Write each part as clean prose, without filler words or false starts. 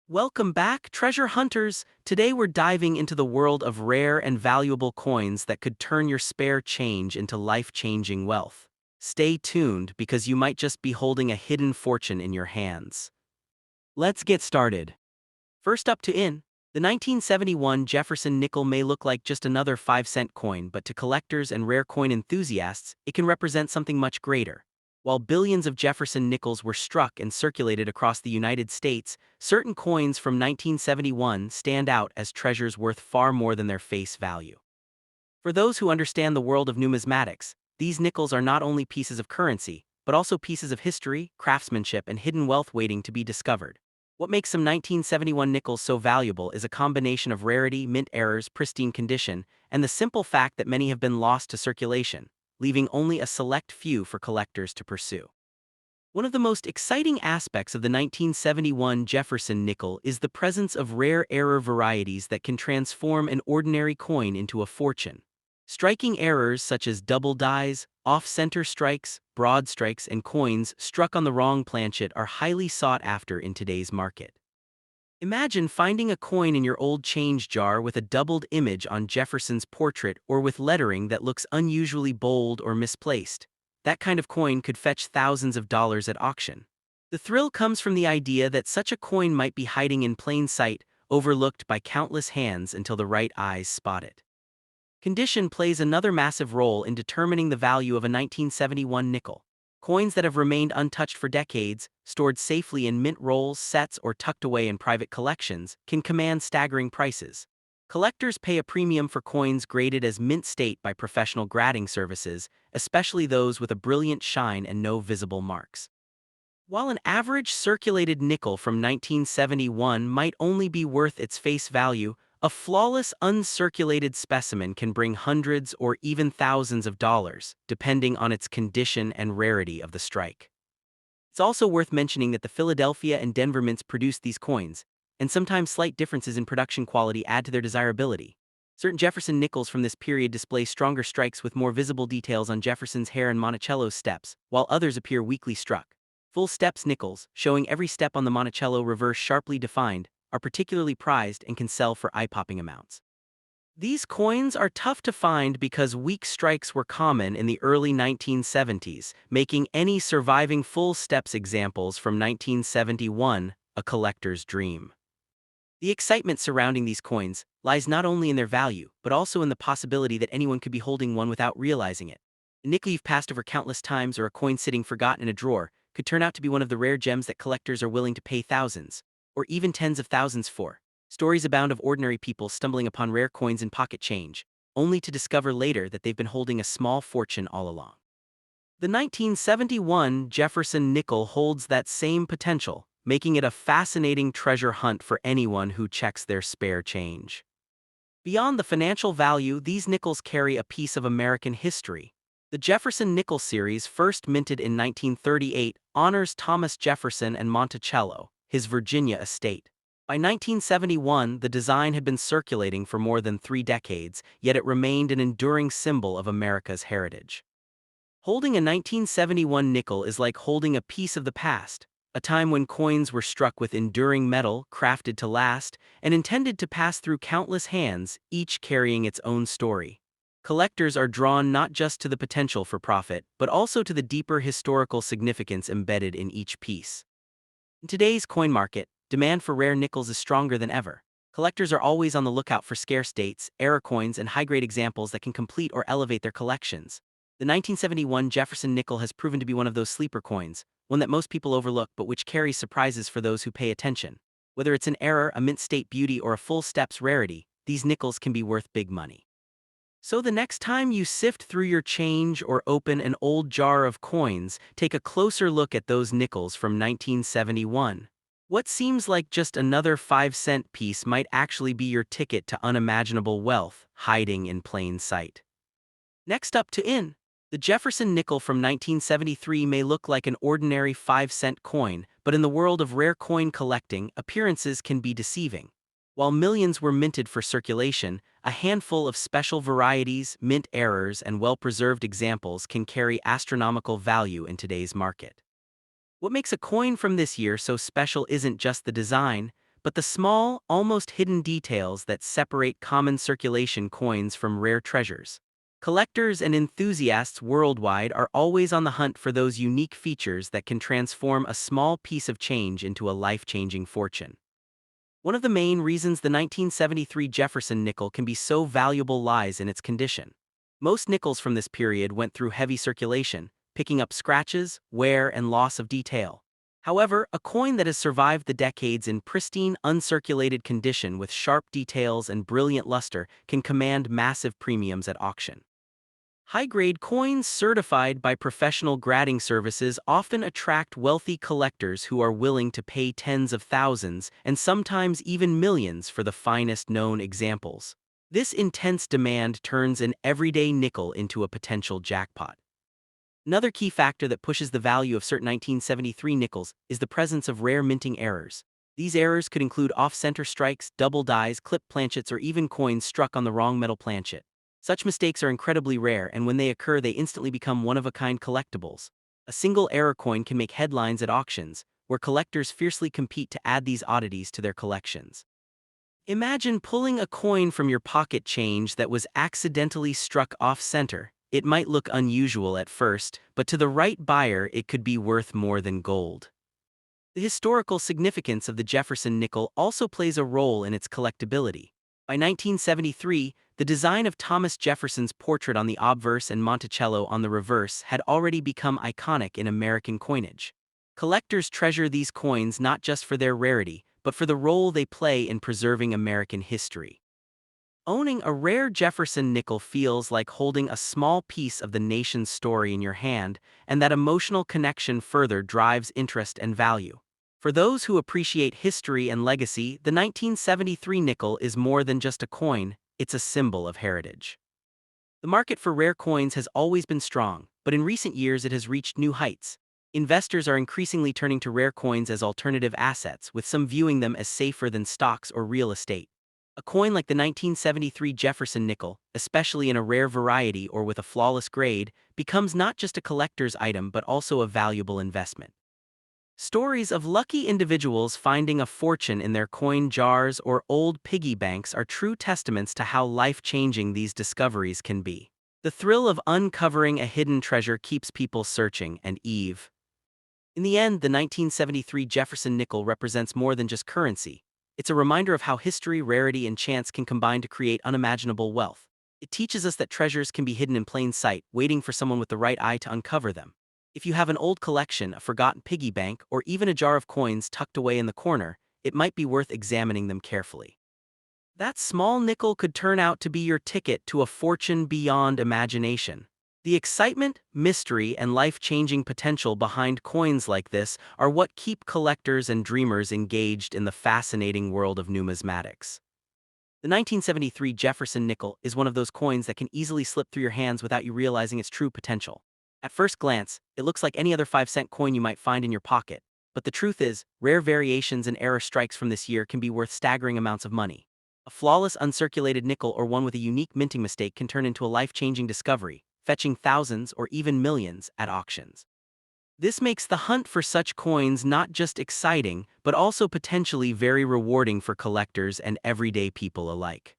Welcome back, treasure hunters! Today we're diving into the world of rare and valuable coins that could turn your spare change into life-changing wealth. Stay tuned because you might just be holding a hidden fortune in your hands. Let's get started. First up the 1971 Jefferson nickel may look like just another 5-cent coin, but to collectors and rare coin enthusiasts, it can represent something much greater. While billions of Jefferson nickels were struck and circulated across the United States, certain coins from 1971 stand out as treasures worth far more than their face value. For those who understand the world of numismatics, these nickels are not only pieces of currency, but also pieces of history, craftsmanship, and hidden wealth waiting to be discovered. What makes some 1971 nickels so valuable is a combination of rarity, mint errors, pristine condition, and the simple fact that many have been lost to circulation, leaving only a select few for collectors to pursue. One of the most exciting aspects of the 1971 Jefferson nickel is the presence of rare error varieties that can transform an ordinary coin into a fortune. Striking errors such as double dies, off-center strikes, broad strikes, and coins struck on the wrong planchet are highly sought after in today's market. Imagine finding a coin in your old change jar with a doubled image on Jefferson's portrait or with lettering that looks unusually bold or misplaced. That kind of coin could fetch thousands of dollars at auction. The thrill comes from the idea that such a coin might be hiding in plain sight, overlooked by countless hands until the right eyes spot it. Condition plays another massive role in determining the value of a 1971 nickel. Coins that have remained untouched for decades, stored safely in mint rolls, sets, or tucked away in private collections, can command staggering prices. Collectors pay a premium for coins graded as mint state by professional grading services, especially those with a brilliant shine and no visible marks. While an average circulated nickel from 1971 might only be worth its face value, a flawless uncirculated specimen can bring hundreds or even thousands of dollars, depending on its condition and rarity of the strike. It's also worth mentioning that the Philadelphia and Denver mints produced these coins, and sometimes slight differences in production quality add to their desirability. Certain Jefferson nickels from this period display stronger strikes with more visible details on Jefferson's hair and Monticello's steps, while others appear weakly struck. Full steps nickels, showing every step on the Monticello reverse sharply defined, are particularly prized and can sell for eye-popping amounts. These coins are tough to find because weak strikes were common in the early 1970s, making any surviving full steps examples from 1971 a collector's dream. The excitement surrounding these coins lies not only in their value, but also in the possibility that anyone could be holding one without realizing it. A nickel you've passed over countless times or a coin sitting forgotten in a drawer could turn out to be one of the rare gems that collectors are willing to pay thousands, or even tens of thousands for. Stories abound of ordinary people stumbling upon rare coins in pocket change, only to discover later that they've been holding a small fortune all along. The 1971 Jefferson nickel holds that same potential, making it a fascinating treasure hunt for anyone who checks their spare change. Beyond the financial value, these nickels carry a piece of American history. The Jefferson nickel series, first minted in 1938, honors Thomas Jefferson and Monticello, his Virginia estate. By 1971, the design had been circulating for more than 3 decades, yet it remained an enduring symbol of America's heritage. Holding a 1971 nickel is like holding a piece of the past, a time when coins were struck with enduring metal, crafted to last, and intended to pass through countless hands, each carrying its own story. Collectors are drawn not just to the potential for profit, but also to the deeper historical significance embedded in each piece. In today's coin market, demand for rare nickels is stronger than ever. Collectors are always on the lookout for scarce dates, error coins, and high-grade examples that can complete or elevate their collections. The 1971 Jefferson nickel has proven to be one of those sleeper coins, one that most people overlook but which carries surprises for those who pay attention. Whether it's an error, a mint state beauty, or a full steps rarity, these nickels can be worth big money. So the next time you sift through your change or open an old jar of coins, take a closer look at those nickels from 1971. What seems like just another 5-cent piece might actually be your ticket to unimaginable wealth hiding in plain sight. Next up the Jefferson nickel from 1973 may look like an ordinary 5-cent coin, but in the world of rare coin collecting, appearances can be deceiving. While millions were minted for circulation, a handful of special varieties, mint errors, and well-preserved examples can carry astronomical value in today's market. What makes a coin from this year so special isn't just the design, but the small, almost hidden details that separate common circulation coins from rare treasures. Collectors and enthusiasts worldwide are always on the hunt for those unique features that can transform a small piece of change into a life-changing fortune. One of the main reasons the 1973 Jefferson nickel can be so valuable lies in its condition. Most nickels from this period went through heavy circulation, picking up scratches, wear, and loss of detail. However, a coin that has survived the decades in pristine, uncirculated condition with sharp details and brilliant luster can command massive premiums at auction. High-grade coins certified by professional grading services often attract wealthy collectors who are willing to pay tens of thousands and sometimes even millions for the finest known examples. This intense demand turns an everyday nickel into a potential jackpot. Another key factor that pushes the value of certain 1973 nickels is the presence of rare minting errors. These errors could include off-center strikes, double dies, clipped planchets, or even coins struck on the wrong metal planchet. Such mistakes are incredibly rare, and when they occur, they instantly become one-of-a-kind collectibles. A single error coin can make headlines at auctions, where collectors fiercely compete to add these oddities to their collections. Imagine pulling a coin from your pocket change that was accidentally struck off-center. It might look unusual at first, but to the right buyer it could be worth more than gold. The historical significance of the Jefferson nickel also plays a role in its collectability. By 1973, the design of Thomas Jefferson's portrait on the obverse and Monticello on the reverse had already become iconic in American coinage. Collectors treasure these coins not just for their rarity, but for the role they play in preserving American history. Owning a rare Jefferson nickel feels like holding a small piece of the nation's story in your hand, and that emotional connection further drives interest and value. For those who appreciate history and legacy, the 1973 nickel is more than just a coin, it's a symbol of heritage. The market for rare coins has always been strong, but in recent years it has reached new heights. Investors are increasingly turning to rare coins as alternative assets, with some viewing them as safer than stocks or real estate. A coin like the 1973 Jefferson nickel, especially in a rare variety or with a flawless grade, becomes not just a collector's item but also a valuable investment. Stories of lucky individuals finding a fortune in their coin jars or old piggy banks are true testaments to how life-changing these discoveries can be. The thrill of uncovering a hidden treasure keeps people searching, and in the end, the 1973 Jefferson nickel represents more than just currency. It's a reminder of how history, rarity, and chance can combine to create unimaginable wealth. It teaches us that treasures can be hidden in plain sight, waiting for someone with the right eye to uncover them. If you have an old collection, a forgotten piggy bank, or even a jar of coins tucked away in the corner, it might be worth examining them carefully. That small nickel could turn out to be your ticket to a fortune beyond imagination. The excitement, mystery, and life-changing potential behind coins like this are what keep collectors and dreamers engaged in the fascinating world of numismatics. The 1973 Jefferson nickel is one of those coins that can easily slip through your hands without you realizing its true potential. At first glance, it looks like any other 5-cent coin you might find in your pocket, but the truth is, rare variations and error strikes from this year can be worth staggering amounts of money. A flawless uncirculated nickel or one with a unique minting mistake can turn into a life-changing discovery, fetching thousands or even millions at auctions. This makes the hunt for such coins not just exciting, but also potentially very rewarding for collectors and everyday people alike.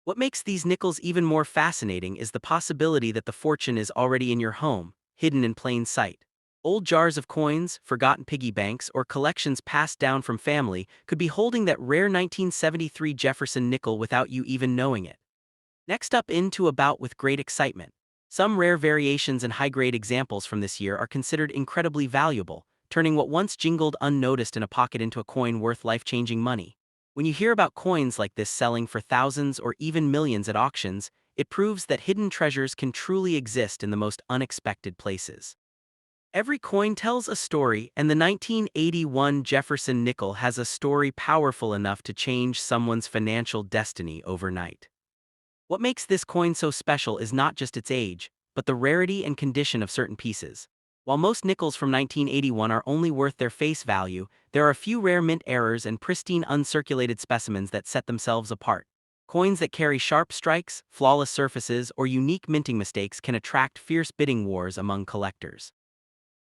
What makes these nickels even more fascinating is the possibility that the fortune is already in your home, hidden in plain sight. Old jars of coins, forgotten piggy banks, or collections passed down from family could be holding that rare 1973 Jefferson nickel without you even knowing it. Next up, into about with great excitement. Some rare variations and high-grade examples from this year are considered incredibly valuable, turning what once jingled unnoticed in a pocket into a coin worth life-changing money. When you hear about coins like this selling for thousands or even millions at auctions, it proves that hidden treasures can truly exist in the most unexpected places. Every coin tells a story, and the 1981 Jefferson nickel has a story powerful enough to change someone's financial destiny overnight. What makes this coin so special is not just its age, but the rarity and condition of certain pieces. While most nickels from 1981 are only worth their face value, there are a few rare mint errors and pristine uncirculated specimens that set themselves apart. Coins that carry sharp strikes, flawless surfaces, or unique minting mistakes can attract fierce bidding wars among collectors.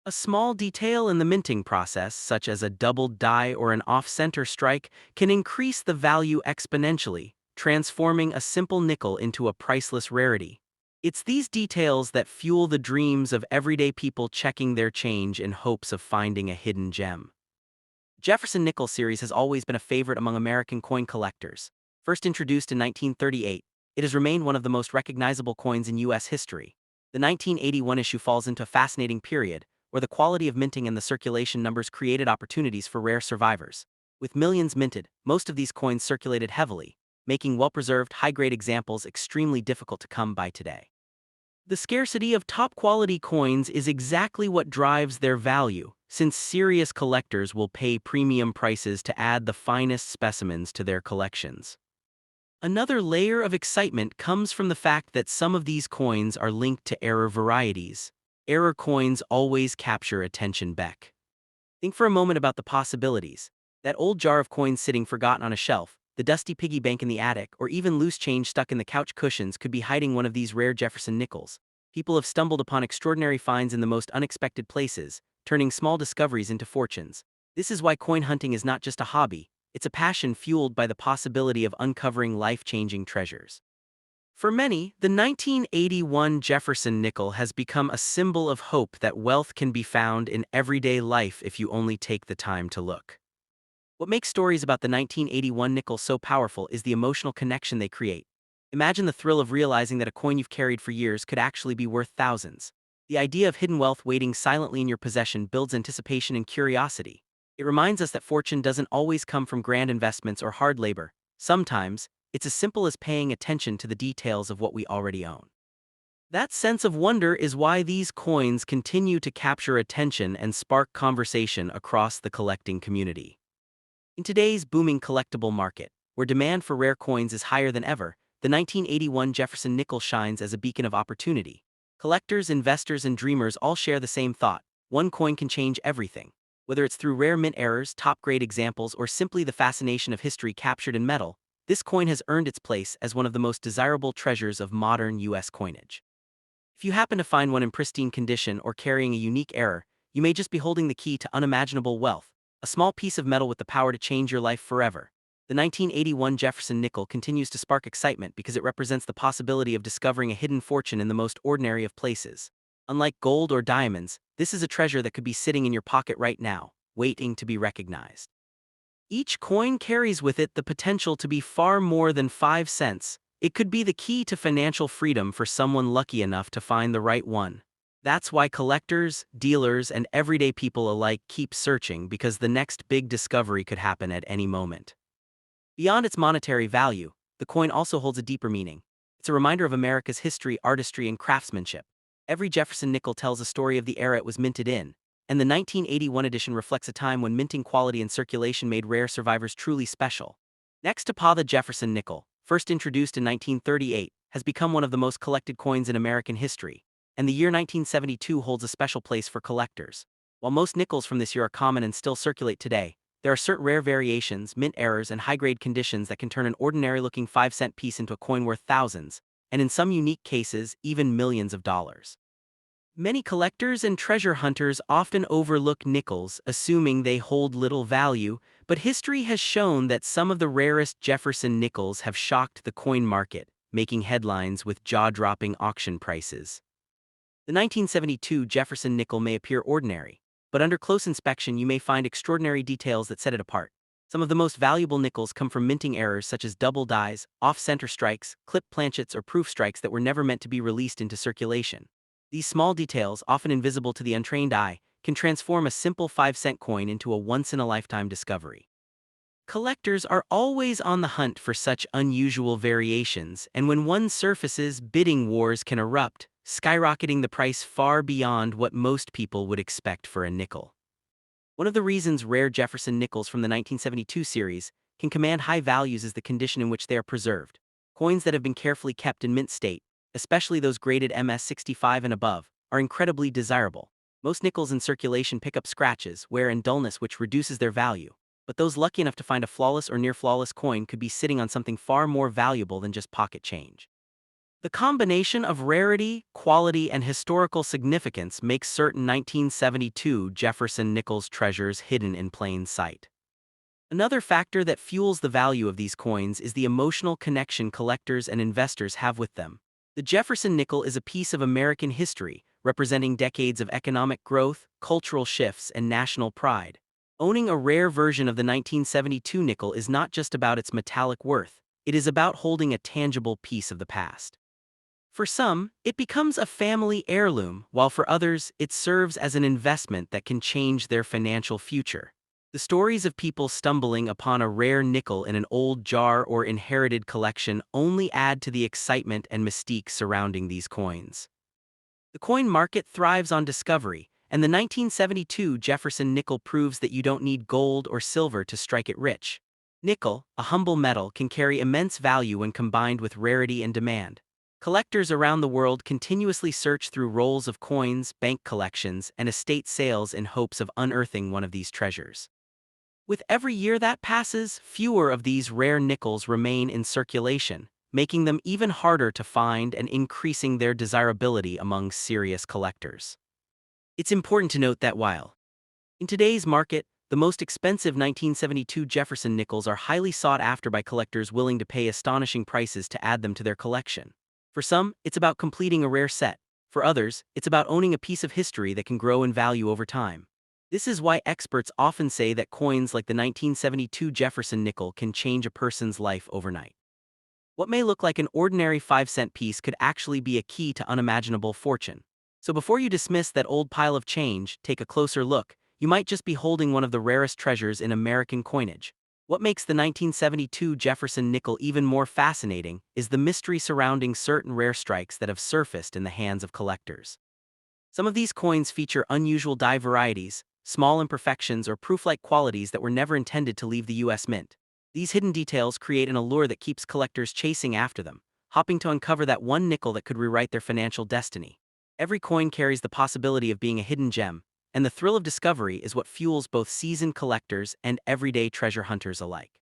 A small detail in the minting process, such as a doubled die or an off-center strike, can increase the value exponentially, transforming a simple nickel into a priceless rarity. It's these details that fuel the dreams of everyday people checking their change in hopes of finding a hidden gem. Jefferson Nickel series has always been a favorite among American coin collectors. First introduced in 1938, it has remained one of the most recognizable coins in U.S. history. The 1981 issue falls into a fascinating period, where the quality of minting and the circulation numbers created opportunities for rare survivors. With millions minted, most of these coins circulated heavily, making well-preserved, high-grade examples extremely difficult to come by today. The scarcity of top-quality coins is exactly what drives their value, since serious collectors will pay premium prices to add the finest specimens to their collections. Another layer of excitement comes from the fact that some of these coins are linked to error varieties. Error coins always capture attention. Think for a moment about the possibilities. That old jar of coins sitting forgotten on a shelf, the dusty piggy bank in the attic, or even loose change stuck in the couch cushions could be hiding one of these rare Jefferson nickels. People have stumbled upon extraordinary finds in the most unexpected places, turning small discoveries into fortunes. This is why coin hunting is not just a hobby, it's a passion fueled by the possibility of uncovering life-changing treasures. For many, the 1981 Jefferson nickel has become a symbol of hope that wealth can be found in everyday life if you only take the time to look. What makes stories about the 1981 nickel so powerful is the emotional connection they create. Imagine the thrill of realizing that a coin you've carried for years could actually be worth thousands. The idea of hidden wealth waiting silently in your possession builds anticipation and curiosity. It reminds us that fortune doesn't always come from grand investments or hard labor. Sometimes, it's as simple as paying attention to the details of what we already own. That sense of wonder is why these coins continue to capture attention and spark conversation across the collecting community. In today's booming collectible market, where demand for rare coins is higher than ever, the 1981 Jefferson nickel shines as a beacon of opportunity. Collectors, investors, and dreamers all share the same thought: one coin can change everything. Whether it's through rare mint errors, top-grade examples, or simply the fascination of history captured in metal, this coin has earned its place as one of the most desirable treasures of modern U.S. coinage. If you happen to find one in pristine condition or carrying a unique error, you may just be holding the key to unimaginable wealth, a small piece of metal with the power to change your life forever. The 1981 Jefferson nickel continues to spark excitement because it represents the possibility of discovering a hidden fortune in the most ordinary of places. Unlike gold or diamonds, this is a treasure that could be sitting in your pocket right now, waiting to be recognized. Each coin carries with it the potential to be far more than 5 cents. It could be the key to financial freedom for someone lucky enough to find the right one. That's why collectors, dealers, and everyday people alike keep searching, because the next big discovery could happen at any moment. Beyond its monetary value, the coin also holds a deeper meaning. It's a reminder of America's history, artistry, and craftsmanship. Every Jefferson nickel tells a story of the era it was minted in, and the 1981 edition reflects a time when minting quality and circulation made rare survivors truly special. Next to Pa, the Jefferson nickel, first introduced in 1938, has become one of the most collected coins in American history, and the year 1972 holds a special place for collectors. While most nickels from this year are common and still circulate today, there are certain rare variations, mint errors, and high-grade conditions that can turn an ordinary-looking 5-cent piece into a coin worth thousands, and in some unique cases, even millions of dollars. Many collectors and treasure hunters often overlook nickels, assuming they hold little value, but history has shown that some of the rarest Jefferson nickels have shocked the coin market, making headlines with jaw-dropping auction prices. The 1972 Jefferson nickel may appear ordinary, but under close inspection you may find extraordinary details that set it apart. Some of the most valuable nickels come from minting errors such as double dies, off-center strikes, clipped planchets, or proof strikes that were never meant to be released into circulation. These small details, often invisible to the untrained eye, can transform a simple 5-cent coin into a once-in-a-lifetime discovery. Collectors are always on the hunt for such unusual variations, and when one surfaces, bidding wars can erupt, skyrocketing the price far beyond what most people would expect for a nickel. One of the reasons rare Jefferson nickels from the 1972 series can command high values is the condition in which they are preserved. Coins that have been carefully kept in mint state, especially those graded MS-65 and above, are incredibly desirable. Most nickels in circulation pick up scratches, wear, and dullness, which reduces their value. But those lucky enough to find a flawless or near-flawless coin could be sitting on something far more valuable than just pocket change. The combination of rarity, quality, and historical significance makes certain 1972 Jefferson Nichols treasures hidden in plain sight. Another factor that fuels the value of these coins is the emotional connection collectors and investors have with them. The Jefferson nickel is a piece of American history, representing decades of economic growth, cultural shifts, and national pride. Owning a rare version of the 1972 nickel is not just about its metallic worth, it is about holding a tangible piece of the past. For some, it becomes a family heirloom, while for others, it serves as an investment that can change their financial future. The stories of people stumbling upon a rare nickel in an old jar or inherited collection only add to the excitement and mystique surrounding these coins. The coin market thrives on discovery, and the 1972 Jefferson nickel proves that you don't need gold or silver to strike it rich. Nickel, a humble metal, can carry immense value when combined with rarity and demand. Collectors around the world continuously search through rolls of coins, bank collections, and estate sales in hopes of unearthing one of these treasures. With every year that passes, fewer of these rare nickels remain in circulation, making them even harder to find and increasing their desirability among serious collectors. It's important to note that while in today's market, the most expensive 1972 Jefferson nickels are highly sought after by collectors willing to pay astonishing prices to add them to their collection. For some, it's about completing a rare set. For others, it's about owning a piece of history that can grow in value over time. This is why experts often say that coins like the 1972 Jefferson nickel can change a person's life overnight. What may look like an ordinary 5-cent piece could actually be a key to unimaginable fortune. So before you dismiss that old pile of change, take a closer look. You might just be holding one of the rarest treasures in American coinage. What makes the 1972 Jefferson nickel even more fascinating is the mystery surrounding certain rare strikes that have surfaced in the hands of collectors. Some of these coins feature unusual die varieties, small imperfections, or proof-like qualities that were never intended to leave the U.S. Mint. These hidden details create an allure that keeps collectors chasing after them, hoping to uncover that one nickel that could rewrite their financial destiny. Every coin carries the possibility of being a hidden gem, and the thrill of discovery is what fuels both seasoned collectors and everyday treasure hunters alike.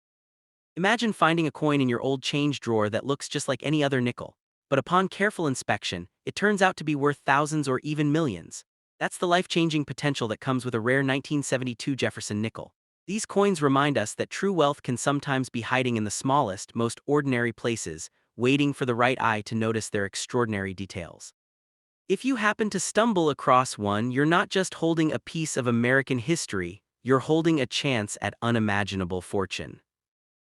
Imagine finding a coin in your old change drawer that looks just like any other nickel, but upon careful inspection, it turns out to be worth thousands or even millions. That's the life-changing potential that comes with a rare 1972 Jefferson nickel. These coins remind us that true wealth can sometimes be hiding in the smallest, most ordinary places, waiting for the right eye to notice their extraordinary details. If you happen to stumble across one, you're not just holding a piece of American history, you're holding a chance at unimaginable fortune.